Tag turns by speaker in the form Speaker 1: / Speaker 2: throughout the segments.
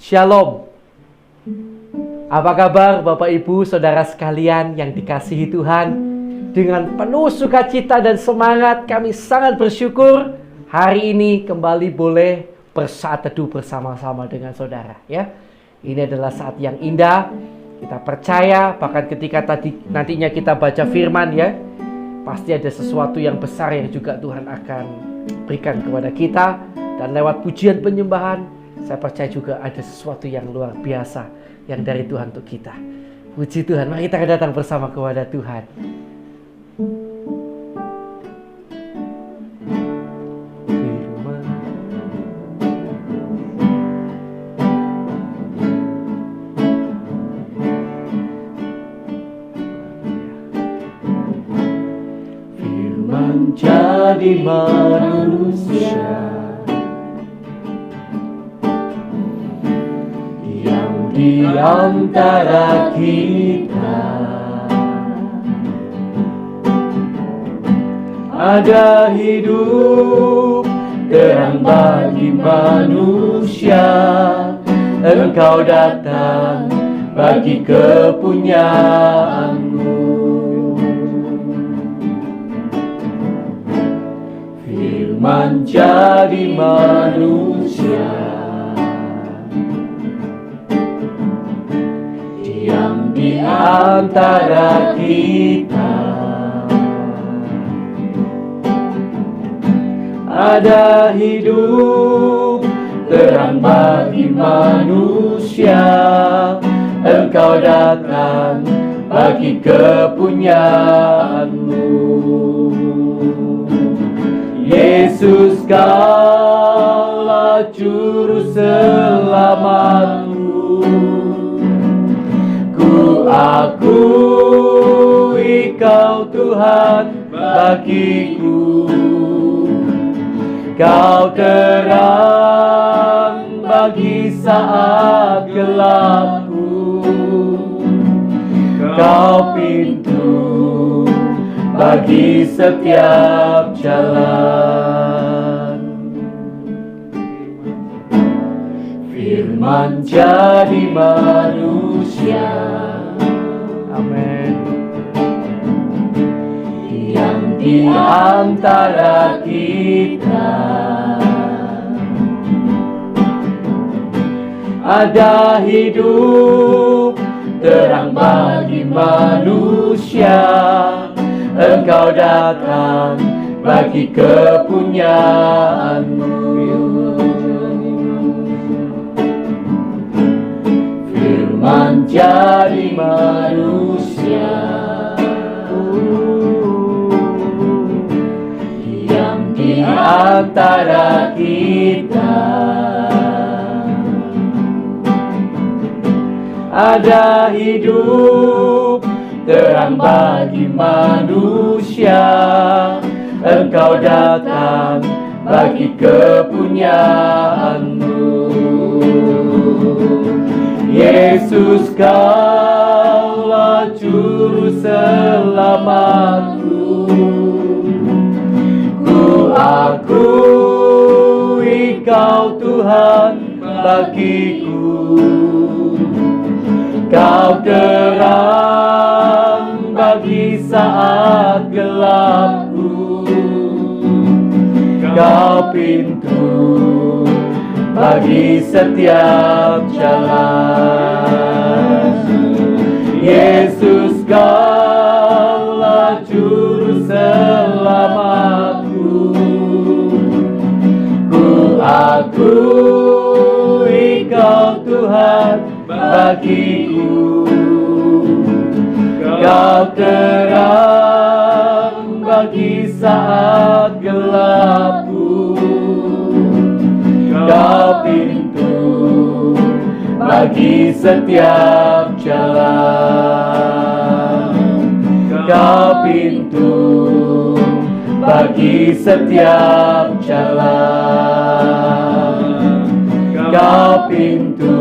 Speaker 1: Shalom. Apa kabar Bapak Ibu Saudara sekalian yang dikasihi Tuhan? Dengan penuh sukacita dan semangat kami sangat bersyukur hari ini kembali boleh bersaat teduh bersama-sama dengan saudara ya. Ini adalah saat yang indah. Kita percaya bahkan ketika nantinya kita baca firman ya, pasti ada sesuatu yang besar yang juga Tuhan akan berikan kepada kita. Dan lewat pujian penyembahan saya percaya juga ada sesuatu yang luar biasa yang dari Tuhan untuk kita. Puji Tuhan, mari kita datang bersama kepada Tuhan. Firman jadi manusia di antara kita, ada hidup terang bagi manusia. Engkau datang bagi kepunyaanmu. Firman jadi manusia, di antara kita, ada hidup terang bagi manusia. Engkau datang bagi kepunyaanmu. Yesus, Kaulah juru selamatku. Akui Kau Tuhan bagiku. Kau terang bagi saat gelapku. Kau pintu bagi setiap jalan. Firman jadi manusia. Amin. Yang di antara kita, ada hidup terang bagi manusia. Engkau datang bagi kepunyaanmu. Firman jadi manusia, diam di antara kita, ada hidup terang bagi manusia. Engkau datang bagi kepunyaanmu. Yesus, Kaulah juru selamatku. Ku akui Kau Tuhan bagiku. Kau terang bagi saat gelapku. Kau pintu bagi setiap jalan. Yesus, Kaulah juru selamatku. Ku akui Kau Tuhan bagiku. Kau terang bagi saat gelapku. Kau pintu bagi setiap jalan. Kau pintu bagi setiap jalan. Kau pintu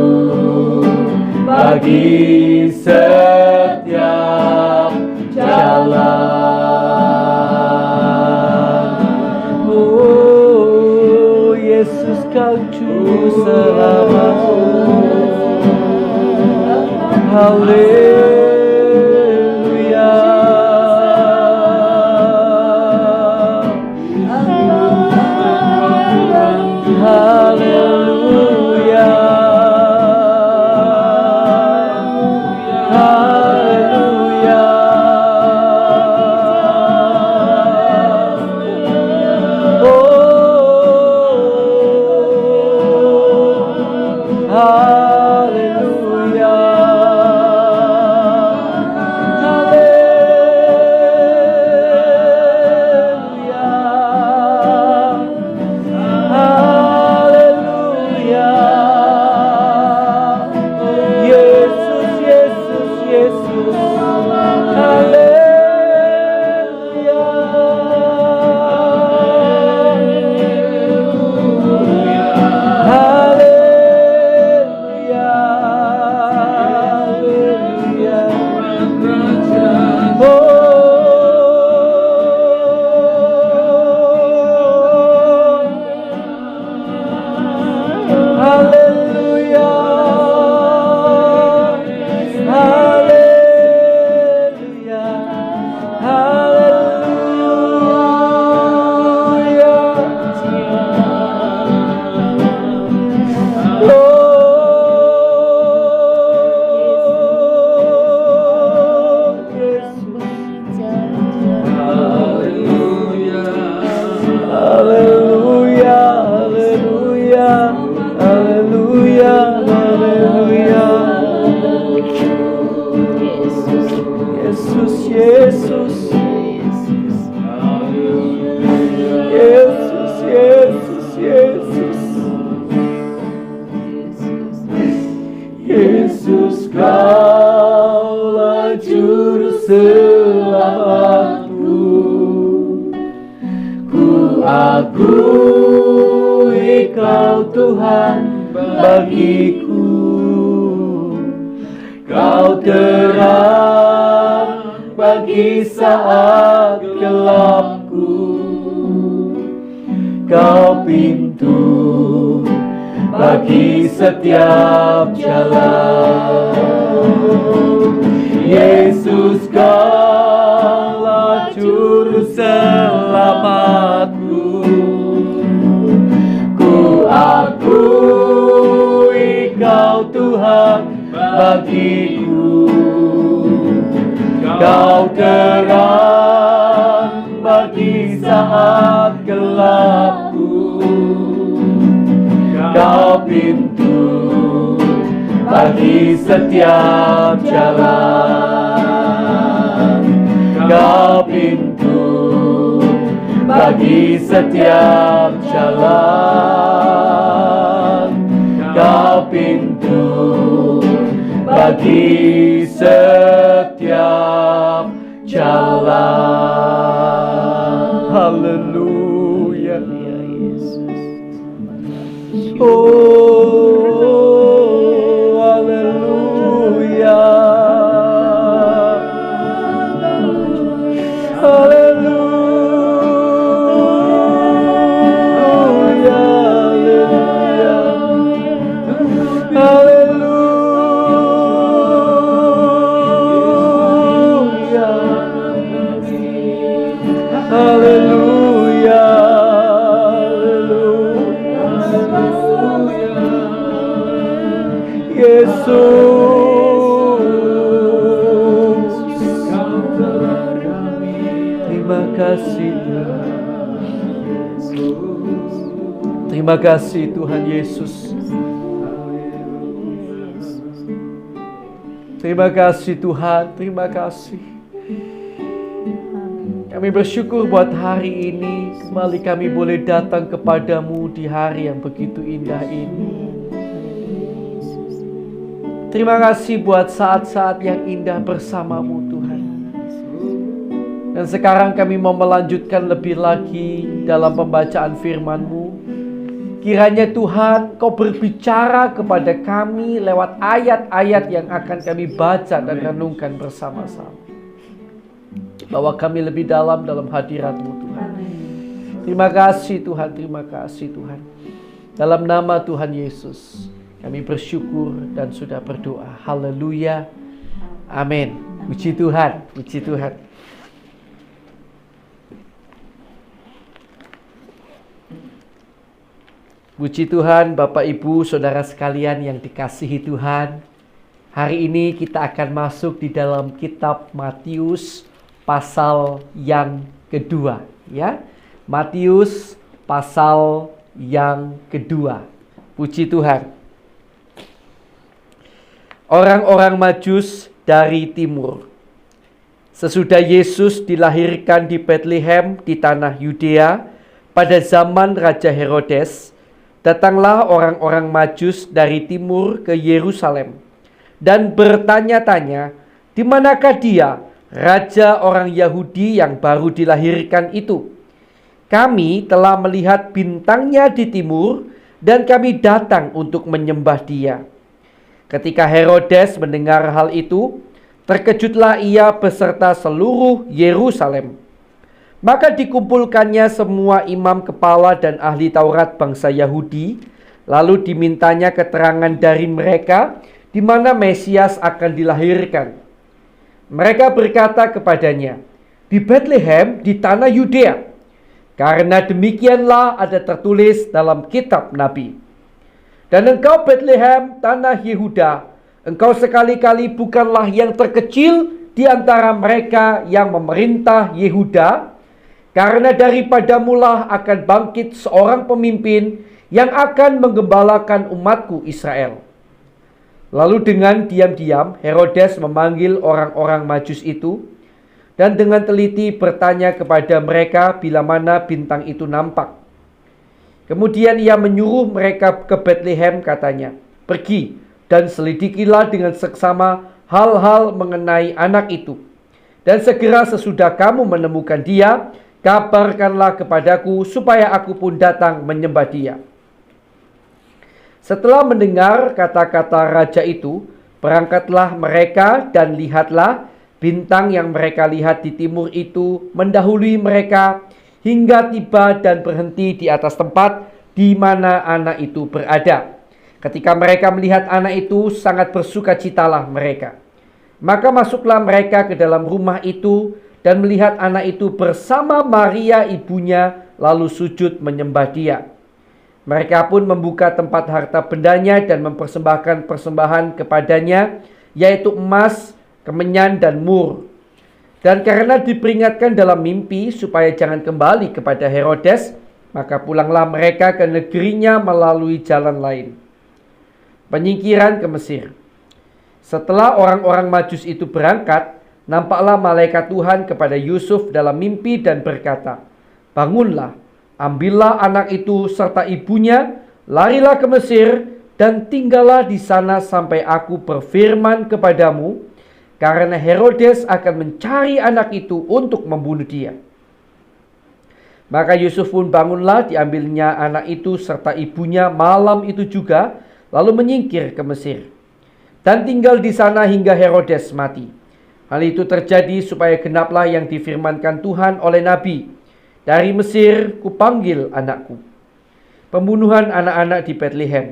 Speaker 1: bagi setiap jalan. Oh Yesus, Kau Juru Selamatku. Haleluya. Haleluya. Haleluya. Haleluya. Haleluya. Yesus, Yesus, Yesus. Haleluya. Haleluya. Haleluya. Haleluya. Haleluya. Haleluya. Haleluya. Yesus, Yesus. Yesus, Yesus, Yesus. Yesus, Kaulah Juru Selamatku. Ku akui Kau Tuhan bagiku. Kau terang bagi saat gelapku. Kau pintu bagi setiap jalan. Yesus, Kaulah Juru Selamatku. Ku akui Kau Tuhan bagiku. Kau terang bagi saat gelapku. Kau pintu bagi setiap jalan. Kau pintu bagi setiap jalan. Kau pintu bagi setiap jalan. Haleluya. Oh, haleluya. Haleluya. Haleluya. Haleluya. Yesus, terima kasih. Terima kasih Tuhan Yesus. Terima kasih Tuhan, terima kasih. Kami bersyukur buat hari ini kembali kami boleh datang kepadamu di hari yang begitu indah ini. Terima kasih buat saat-saat yang indah bersamamu Tuhan. Dan sekarang kami mau melanjutkan lebih lagi dalam pembacaan firman-Mu. Kiranya Tuhan Kau berbicara kepada kami lewat ayat-ayat yang akan kami baca dan renungkan bersama-sama. Bawa kami lebih dalam hadirat-Mu Tuhan. Terima kasih Tuhan, terima kasih Tuhan. Dalam nama Tuhan Yesus, kami bersyukur dan sudah berdoa. Haleluya. Amin. Puji Tuhan, puji Tuhan. Puji Tuhan, Bapak Ibu, Saudara sekalian yang dikasihi Tuhan. Hari ini kita akan masuk di dalam kitab Matius pasal yang kedua, ya. Matius pasal yang kedua. Puji Tuhan. Orang-orang Majus dari timur. Sesudah Yesus dilahirkan di Betlehem di tanah Yudea pada zaman Raja Herodes, datanglah orang-orang Majus dari timur ke Yerusalem dan bertanya-tanya, di manakah dia, raja orang Yahudi yang baru dilahirkan itu? Kami telah melihat bintangnya di timur dan kami datang untuk menyembah dia. Ketika Herodes mendengar hal itu, terkejutlah ia beserta seluruh Yerusalem. Maka dikumpulkannya semua imam kepala dan ahli Taurat bangsa Yahudi, lalu dimintanya keterangan dari mereka di mana Mesias akan dilahirkan. Mereka berkata kepadanya, di Betlehem di tanah Yudea, karena demikianlah ada tertulis dalam kitab Nabi. Dan engkau Betlehem tanah Yehuda, engkau sekali-kali bukanlah yang terkecil di antara mereka yang memerintah Yehuda, karena daripadamulah akan bangkit seorang pemimpin yang akan menggembalakan umatku Israel. Lalu dengan diam-diam Herodes memanggil orang-orang Majus itu dan dengan teliti bertanya kepada mereka bila mana bintang itu nampak. Kemudian ia menyuruh mereka ke Betlehem, katanya, pergi dan selidikilah dengan seksama hal-hal mengenai anak itu. Dan segera sesudah kamu menemukan dia, kabarkanlah kepadaku supaya aku pun datang menyembah dia. Setelah mendengar kata-kata raja itu, berangkatlah mereka dan lihatlah bintang yang mereka lihat di timur itu mendahului mereka hingga tiba dan berhenti di atas tempat di mana anak itu berada. Ketika mereka melihat anak itu, sangat bersukacitalah mereka. Maka masuklah mereka ke dalam rumah itu dan melihat anak itu bersama Maria ibunya, lalu sujud menyembah dia. Mereka pun membuka tempat harta bendanya dan mempersembahkan persembahan kepadanya, yaitu emas, kemenyan, dan mur. Dan karena diperingatkan dalam mimpi supaya jangan kembali kepada Herodes, maka pulanglah mereka ke negerinya melalui jalan lain. Penyingkiran ke Mesir. Setelah orang-orang Majus itu berangkat, nampaklah malaikat Tuhan kepada Yusuf dalam mimpi dan berkata, bangunlah, ambillah anak itu serta ibunya, larilah ke Mesir dan tinggallah di sana sampai aku berfirman kepadamu, karena Herodes akan mencari anak itu untuk membunuh dia. Maka Yusuf pun bangunlah, diambilnya anak itu serta ibunya malam itu juga, lalu menyingkir ke Mesir dan tinggal di sana hingga Herodes mati. Hal itu terjadi supaya genaplah yang difirmankan Tuhan oleh Nabi, dari Mesir kupanggil anakku. Pembunuhan anak-anak di Betlehem.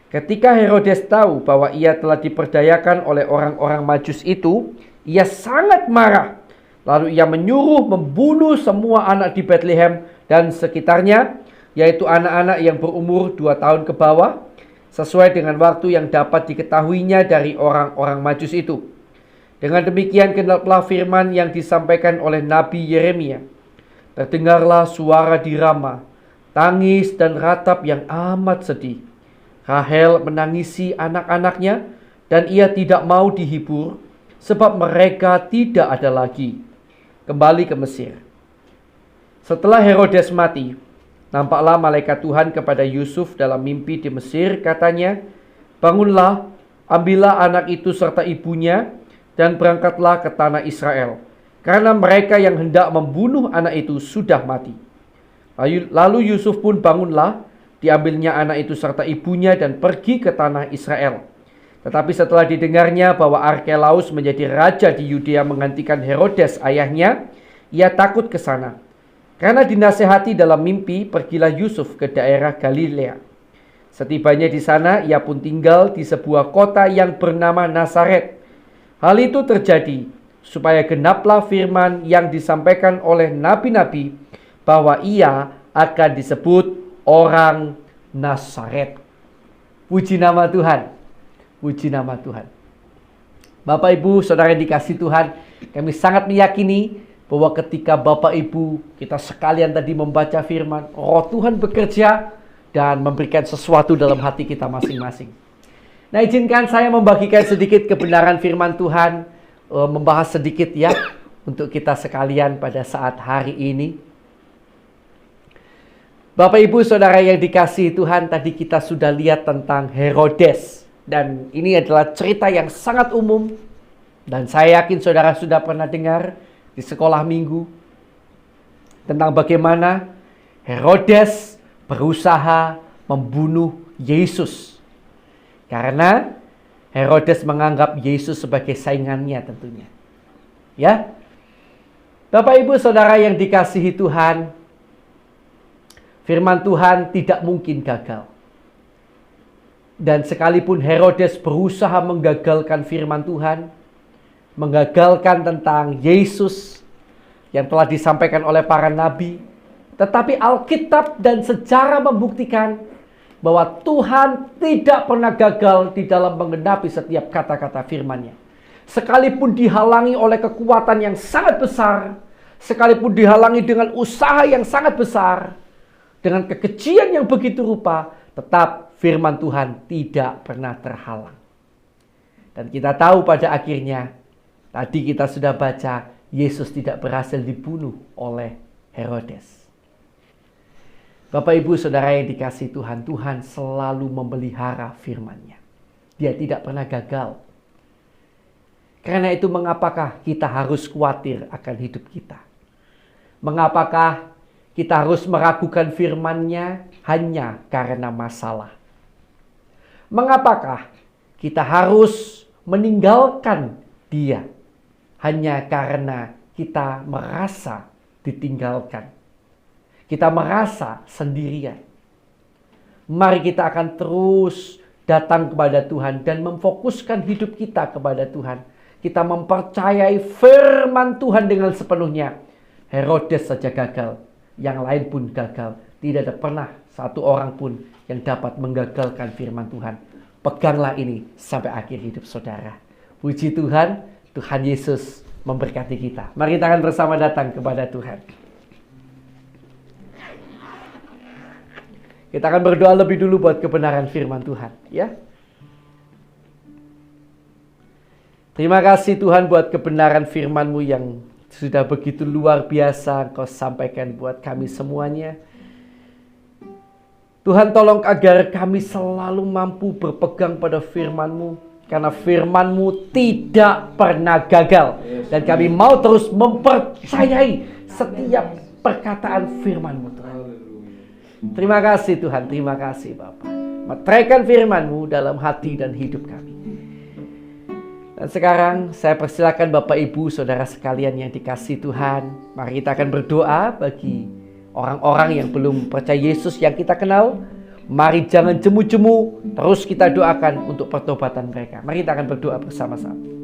Speaker 1: Ketika Herodes tahu bahwa ia telah diperdayakan oleh orang-orang Majus itu, ia sangat marah. Lalu ia menyuruh membunuh semua anak di Betlehem dan sekitarnya, yaitu anak-anak yang berumur 2 tahun ke bawah, sesuai dengan waktu yang dapat diketahuinya dari orang-orang Majus itu. Dengan demikian genaplah firman yang disampaikan oleh Nabi Yeremia. Terdengarlah suara di Rama, tangis dan ratap yang amat sedih. Rahel menangisi anak-anaknya dan ia tidak mau dihibur, sebab mereka tidak ada lagi. Kembali ke Mesir. Setelah Herodes mati, nampaklah malaikat Tuhan kepada Yusuf dalam mimpi di Mesir, katanya, bangunlah, ambillah anak itu serta ibunya, dan berangkatlah ke tanah Israel, karena mereka yang hendak membunuh anak itu sudah mati. Lalu Yusuf pun bangunlah, diambilnya anak itu serta ibunya dan pergi ke tanah Israel. Tetapi setelah didengarnya bahwa Arkelaus menjadi raja di Yudea menggantikan Herodes ayahnya, ia takut ke sana. Karena dinasehati dalam mimpi, pergilah Yusuf ke daerah Galilea. Setibanya di sana, ia pun tinggal di sebuah kota yang bernama Nazaret. Hal itu terjadi supaya genaplah firman yang disampaikan oleh nabi-nabi bahwa ia akan disebut orang Nazaret. Puji nama Tuhan. Puji nama Tuhan. Bapak Ibu, Saudara yang dikasihi Tuhan, kami sangat meyakini bahwa ketika Bapak Ibu kita sekalian tadi membaca firman, Roh Tuhan bekerja dan memberikan sesuatu dalam hati kita masing-masing. Nah, izinkan saya membagikan sedikit kebenaran firman Tuhan, membahas sedikit ya untuk kita sekalian pada saat hari ini. Bapak Ibu Saudara yang dikasihi Tuhan, tadi kita sudah lihat tentang Herodes. Dan ini adalah cerita yang sangat umum. Dan saya yakin saudara sudah pernah dengar di sekolah minggu tentang bagaimana Herodes berusaha membunuh Yesus. Karena Herodes menganggap Yesus sebagai saingannya tentunya. Ya. Bapak Ibu Saudara yang dikasihi Tuhan, firman Tuhan tidak mungkin gagal. Dan sekalipun Herodes berusaha menggagalkan firman Tuhan, menggagalkan tentang Yesus yang telah disampaikan oleh para nabi, tetapi Alkitab dan sejarah membuktikan bahwa Tuhan tidak pernah gagal di dalam menggenapi setiap kata-kata firman-Nya. Sekalipun dihalangi oleh kekuatan yang sangat besar, sekalipun dihalangi dengan usaha yang sangat besar, dengan kekejian yang begitu rupa, tetap firman Tuhan tidak pernah terhalang. Dan kita tahu pada akhirnya, tadi kita sudah baca, Yesus tidak berhasil dibunuh oleh Herodes. Bapak Ibu Saudara yang dikasihi Tuhan, Tuhan selalu memelihara firman-Nya. Dia tidak pernah gagal. Karena itu mengapakah kita harus khawatir akan hidup kita? Mengapakah kita harus meragukan firman-Nya hanya karena masalah? Mengapakah kita harus meninggalkan Dia hanya karena kita merasa ditinggalkan? Kita merasa sendirian. Mari kita akan terus datang kepada Tuhan dan memfokuskan hidup kita kepada Tuhan. Kita mempercayai firman Tuhan dengan sepenuhnya. Herodes saja gagal, yang lain pun gagal. Tidak ada pernah satu orang pun yang dapat menggagalkan firman Tuhan. Peganglah ini sampai akhir hidup saudara. Puji Tuhan, Tuhan Yesus memberkati kita. Mari kita akan bersama datang kepada Tuhan. Kita akan berdoa lebih dulu buat kebenaran firman Tuhan, ya. Terima kasih Tuhan buat kebenaran firman-Mu yang sudah begitu luar biasa Engkau sampaikan buat kami semuanya. Tuhan, tolong agar kami selalu mampu berpegang pada firman-Mu, karena firman-Mu tidak pernah gagal. Dan kami mau terus mempercayai setiap perkataan firman-Mu, Tuhan. Terima kasih Tuhan, terima kasih Bapa. Meteraikan firman-Mu dalam hati dan hidup kami. Dan sekarang saya persilakan Bapak Ibu Saudara sekalian yang dikasihi Tuhan, mari kita akan berdoa bagi orang-orang yang belum percaya Yesus yang kita kenal. Mari jangan jemu-jemu, terus kita doakan untuk pertobatan mereka. Mari kita akan berdoa bersama-sama.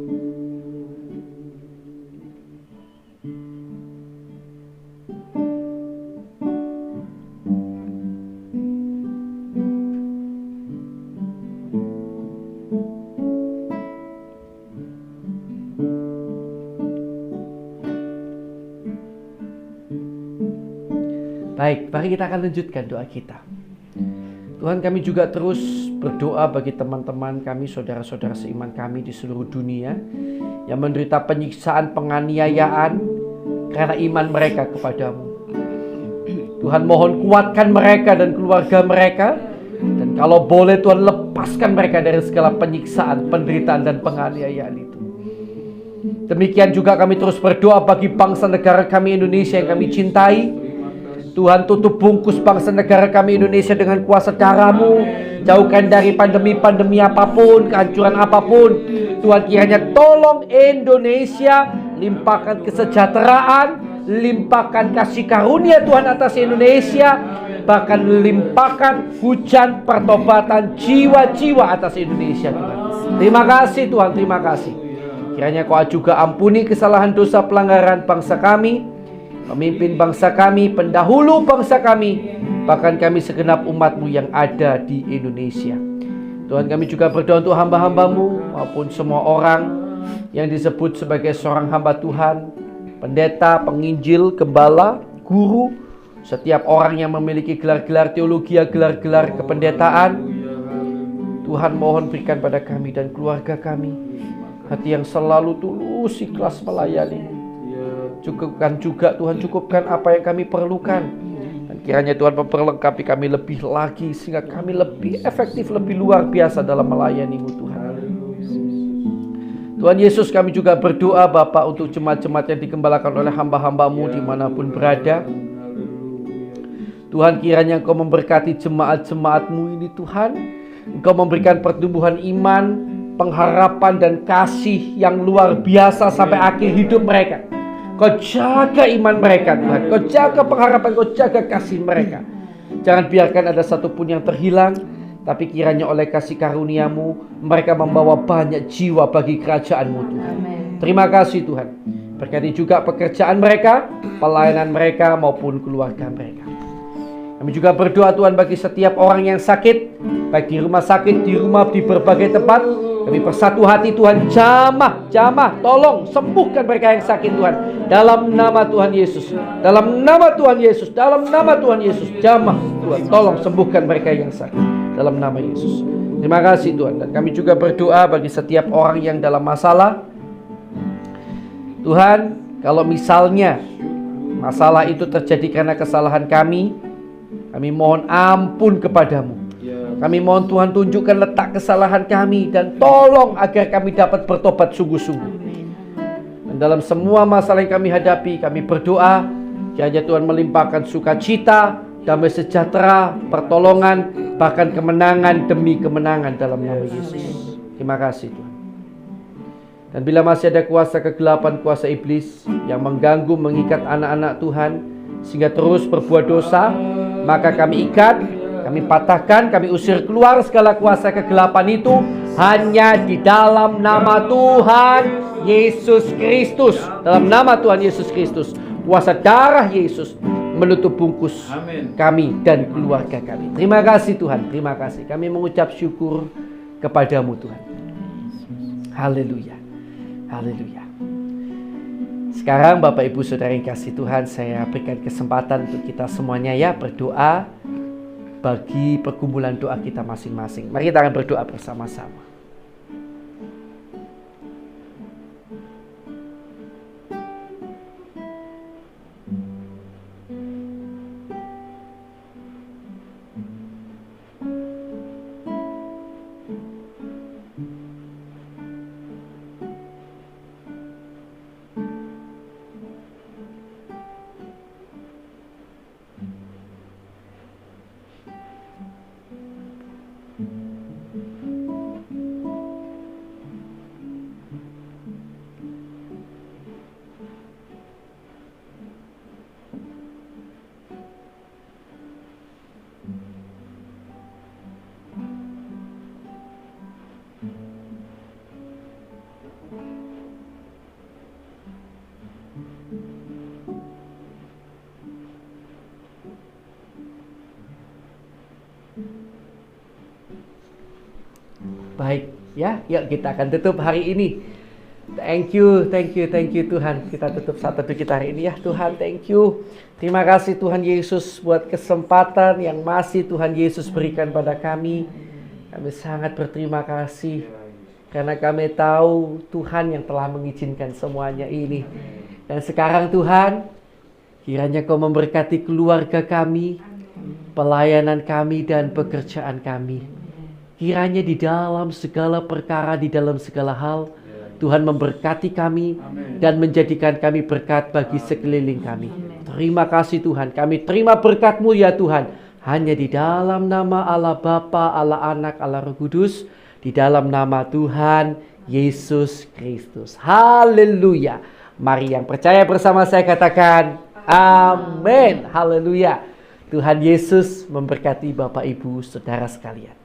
Speaker 1: Baik, mari kita akan lanjutkan doa kita. Tuhan, kami juga terus berdoa bagi teman-teman kami, saudara-saudara seiman kami di seluruh dunia yang menderita penyiksaan, penganiayaan karena iman mereka kepadamu. Tuhan, mohon kuatkan mereka dan keluarga mereka. Dan kalau boleh Tuhan, lepaskan mereka dari segala penyiksaan, penderitaan dan penganiayaan itu. Demikian juga kami terus berdoa bagi bangsa negara kami Indonesia yang kami cintai. Tuhan, tutup bungkus bangsa negara kami Indonesia dengan kuasa darah-Mu. Jauhkan dari pandemi-pandemi apapun, kehancuran apapun. Tuhan, kiranya tolong Indonesia, limpahkan kesejahteraan, limpahkan kasih karunia Tuhan atas Indonesia. bahkan melimpahkan hujan pertobatan jiwa-jiwa atas Indonesia Tuhan. Terima kasih Tuhan, terima kasih. Kiranya Kau juga ampuni kesalahan dosa pelanggaran bangsa kami, pemimpin bangsa kami, pendahulu bangsa kami, bahkan kami segenap umat-Mu yang ada di Indonesia. Tuhan, kami juga berdoa untuk hamba-hamba-Mu maupun semua orang yang disebut sebagai seorang hamba Tuhan, pendeta, penginjil, gembala, guru, setiap orang yang memiliki gelar-gelar teologi, gelar-gelar kependetaan. Tuhan, mohon berikan pada kami dan keluarga kami hati yang selalu tulus, ikhlas melayani. Cukupkan juga Tuhan, cukupkan apa yang kami perlukan. Dan kiranya Tuhan memperlengkapi kami lebih lagi, sehingga kami lebih efektif, lebih luar biasa dalam melayani-Mu Tuhan. Tuhan Yesus, kami juga berdoa Bapa untuk jemaat-jemaat yang digembalakan oleh hamba-hamba-Mu dimanapun berada. Tuhan, kiranya Engkau memberkati jemaat-jemaat-Mu ini Tuhan. Engkau memberikan pertumbuhan iman, pengharapan dan kasih yang luar biasa sampai akhir hidup mereka. Kau jaga iman mereka Tuhan, Kau jaga pengharapan, Kau jaga kasih mereka. Jangan biarkan ada satupun yang terhilang, tapi kiranya oleh kasih karunia-Mu mereka membawa banyak jiwa bagi kerajaan-Mu Tuhan. Terima kasih Tuhan. Berkati juga pekerjaan mereka, pelayanan mereka maupun keluarga mereka. Kami juga berdoa Tuhan bagi setiap orang yang sakit, baik di rumah sakit, di rumah, di berbagai tempat. Kami bersatu hati Tuhan, jamah, tolong sembuhkan mereka yang sakit Tuhan. Dalam nama Tuhan Yesus, dalam nama Tuhan Yesus, dalam nama Tuhan Yesus, jamah Tuhan, tolong sembuhkan mereka yang sakit. Dalam nama Yesus. Terima kasih Tuhan. Dan kami juga berdoa bagi setiap orang yang dalam masalah. Tuhan, kalau misalnya masalah itu terjadi karena kesalahan kami mohon ampun kepadamu. Kami mohon Tuhan tunjukkan letak kesalahan kami dan tolong agar kami dapat bertobat sungguh-sungguh. Dan dalam semua masalah yang kami hadapi, kami berdoa kiranya Tuhan melimpahkan sukacita, damai sejahtera, pertolongan, bahkan kemenangan demi kemenangan dalam nama Yesus. Terima kasih Tuhan. Dan bila masih ada kuasa kegelapan, kuasa iblis yang mengganggu, mengikat anak-anak Tuhan sehingga terus berbuat dosa, maka kami ikat, kami patahkan, kami usir keluar segala kuasa kegelapan itu hanya di dalam nama Tuhan Yesus Kristus. Dalam nama Tuhan Yesus Kristus, kuasa darah Yesus menutup bungkus kami dan keluarga kami. Terima kasih Tuhan, terima kasih. Kami mengucap syukur kepadamu Tuhan. Haleluya, haleluya. Sekarang Bapak Ibu Saudara yang kasih Tuhan, saya berikan kesempatan untuk kita semuanya ya berdoa bagi pergumulan doa kita masing-masing. Mari kita akan berdoa bersama-sama. Baik, ya, yuk kita akan tutup hari ini. Thank you Tuhan. Kita tutup saat teduh kita hari ini ya. Tuhan, thank you. Terima kasih Tuhan Yesus buat kesempatan yang masih Tuhan Yesus berikan pada kami. Kami sangat berterima kasih karena kami tahu Tuhan yang telah mengizinkan semuanya ini. Dan sekarang Tuhan, kiranya Kau memberkati keluarga kami, pelayanan kami dan pekerjaan kami. Kiranya di dalam segala perkara, di dalam segala hal, Tuhan memberkati kami dan menjadikan kami berkat bagi sekeliling kami. Terima kasih Tuhan, kami terima berkat-Mu ya Tuhan. Hanya di dalam nama Allah Bapa, Allah Anak, Allah Roh Kudus, di dalam nama Tuhan Yesus Kristus. Haleluya. Mari yang percaya bersama saya katakan amin. Haleluya. Tuhan Yesus memberkati Bapak Ibu Saudara sekalian.